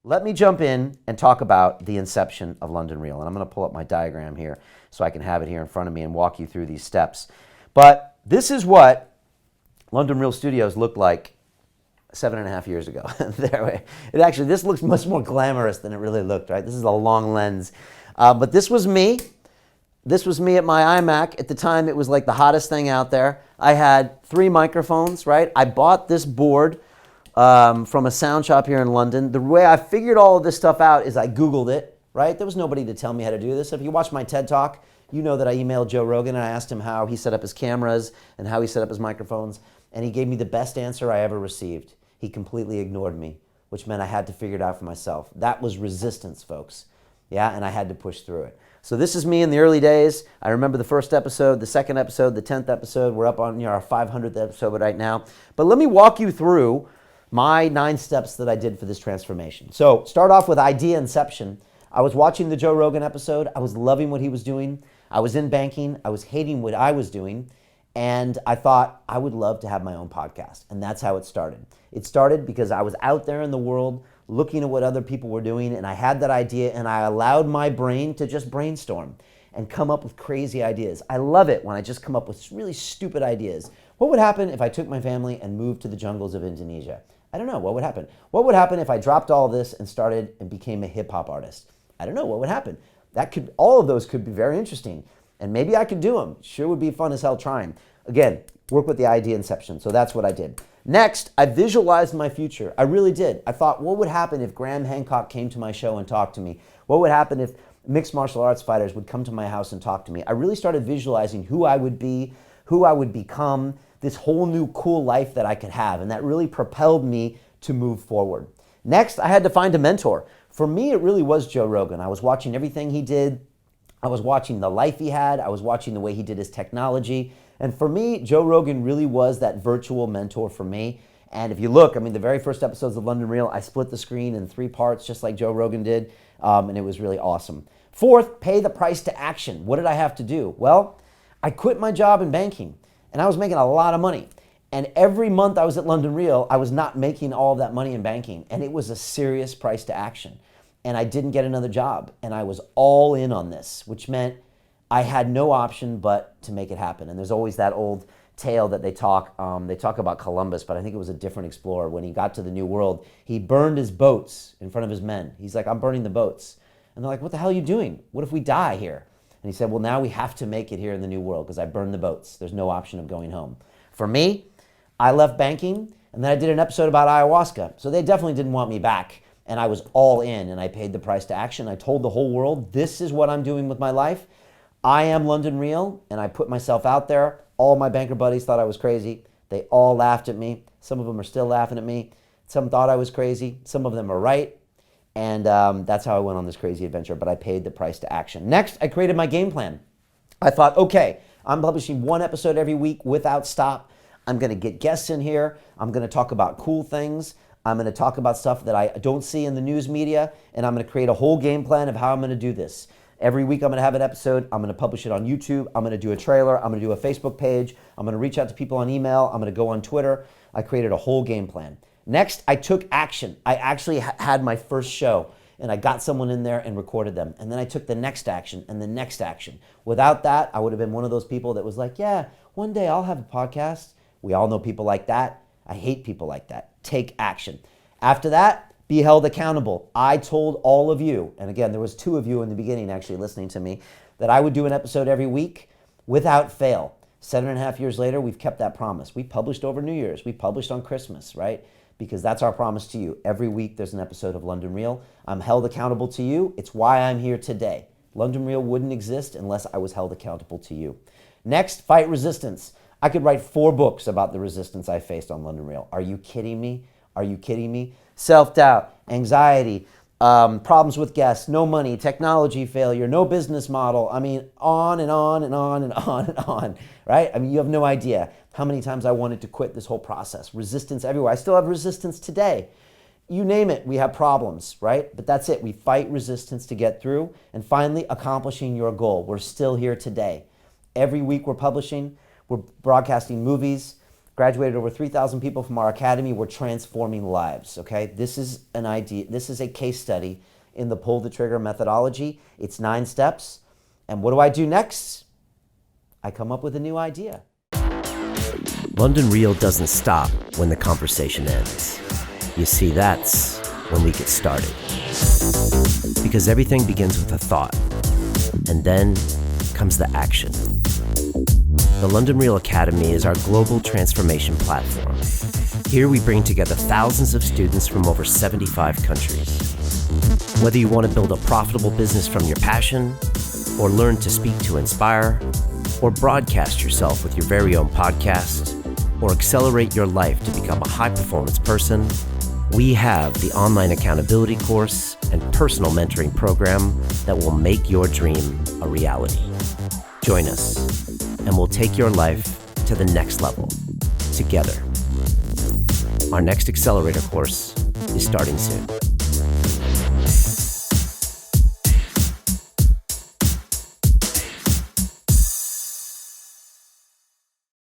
Let me jump in and talk about the inception of London Real. And I'm going to pull up my diagram here so I can have it here in front of me and walk you through these steps. But this is what London Real Studios looked like 7.5 years ago. This looks much more glamorous than it really looked, right? This is a long lens. But this was me. This was me at my iMac. At the time, it was like the hottest thing out there. I had 3 microphones, right? I bought this board from a sound shop here in London. The way I figured all of this stuff out is I Googled it, right? There was nobody to tell me how to do this. If you watch my TED Talk, you know that I emailed Joe Rogan and I asked him how he set up his cameras and how he set up his microphones. And he gave me the best answer I ever received. He completely ignored me, which meant I had to figure it out for myself. That was resistance, folks. Yeah, and I had to push through it. So this is me in the early days. I remember the first episode, the second episode, the 10th episode. We're up on our 500th episode right now. But let me walk you through my 9 steps that I did for this transformation. So start off with idea inception. I was watching the Joe Rogan episode. I was loving what he was doing. I was in banking. I was hating what I was doing. And I thought I would love to have my own podcast. And that's how it started. It started because I was out there in the world looking at what other people were doing, and I had that idea, and I allowed my brain to just brainstorm and come up with crazy ideas. I love it when I just come up with really stupid ideas. What would happen if I took my family and moved to the jungles of Indonesia? I don't know. What would happen? What would happen if I dropped all this and started and became a hip-hop artist? I don't know. What would happen? All of those could be very interesting, and maybe I could do them. Sure would be fun as hell trying. Again, work with the idea inception. So that's what I did. Next, I visualized my future. I really did. I thought, what would happen if Graham Hancock came to my show and talked to me? What would happen if mixed martial arts fighters would come to my house and talk to me? I really started visualizing who I would be, who I would become, this whole new cool life that I could have. And that really propelled me to move forward. Next, I had to find a mentor. For me, it really was Joe Rogan. I was watching everything he did. I was watching the life he had. I was watching the way he did his technology. And for me, Joe Rogan really was that virtual mentor for me. And if you look, the very first episodes of London Real, I split the screen in 3 parts, just like Joe Rogan did. And it was really awesome. Fourth, pay the price to action. What did I have to do? Well, I quit my job in banking, and I was making a lot of money. And every month I was at London Real, I was not making all of that money in banking. And it was a serious price to action. And I didn't get another job. And I was all in on this, which meant I had no option but to make it happen. And there's always that old tale that they talk about Columbus, but I think it was a different explorer. When he got to the New World, he burned his boats in front of his men. He's like, I'm burning the boats. And they're like, what the hell are you doing? What if we die here? And he said, well, now we have to make it here in the New World because I burned the boats. There's no option of going home. For me, I left banking, and then I did an episode about ayahuasca. So they definitely didn't want me back. And I was all in, and I paid the price to action. I told the whole world, this is what I'm doing with my life. I am London Real, and I put myself out there. All my banker buddies thought I was crazy. They all laughed at me. Some of them are still laughing at me. Some thought I was crazy. Some of them are right. And that's how I went on this crazy adventure, but I paid the price to action. Next, I created my game plan. I thought, okay, I'm publishing 1 episode every week without stop. I'm going to get guests in here. I'm going to talk about cool things. I'm going to talk about stuff that I don't see in the news media, and I'm going to create a whole game plan of how I'm going to do this. Every week I'm going to have an episode. I'm going to publish it on YouTube. I'm going to do a trailer. I'm going to do a Facebook page. I'm going to reach out to people on email. I'm going to go on Twitter. I created a whole game plan. Next, I took action. I actually had my first show, and I got someone in there and recorded them. And then I took the next action and the next action. Without that, I would have been one of those people that was like, yeah, one day I'll have a podcast. We all know people like that. I hate people like that. Take action. After that, be held accountable. I told all of you, and again, there was 2 of you in the beginning actually listening to me, that I would do an episode every week without fail. 7.5 years later, we've kept that promise. We published over New Year's. We published on Christmas, right? Because that's our promise to you. Every week there's an episode of London Real. I'm held accountable to you. It's why I'm here today. London Real wouldn't exist unless I was held accountable to you. Next, fight resistance. I could write 4 books about the resistance I faced on London Real. Are you kidding me? Are you kidding me? Self-doubt, anxiety, problems with guests, no money, technology failure, no business model. On and on and on and on and on, right? You have no idea how many times I wanted to quit this whole process. Resistance everywhere. I still have resistance today. You name it, we have problems, right? But that's it. We fight resistance to get through. And finally, accomplishing your goal. We're still here today. Every week we're publishing. We're broadcasting movies. graduated over 3,000 people from our academy. We're transforming lives, okay? This is an idea. This is a case study in the pull the trigger methodology. It's 9 steps. And what do I do next? I come up with a new idea. London Real doesn't stop when the conversation ends. You see, that's when we get started. Because everything begins with a thought, and then comes the action. The London Real Academy is our global transformation platform. Here we bring together thousands of students from over 75 countries. Whether you want to build a profitable business from your passion, or learn to speak to inspire, or broadcast yourself with your very own podcast, or accelerate your life to become a high-performance person, we have the online accountability course and personal mentoring program that will make your dream a reality. Join us, and we'll take your life to the next level, together. Our next accelerator course is starting soon.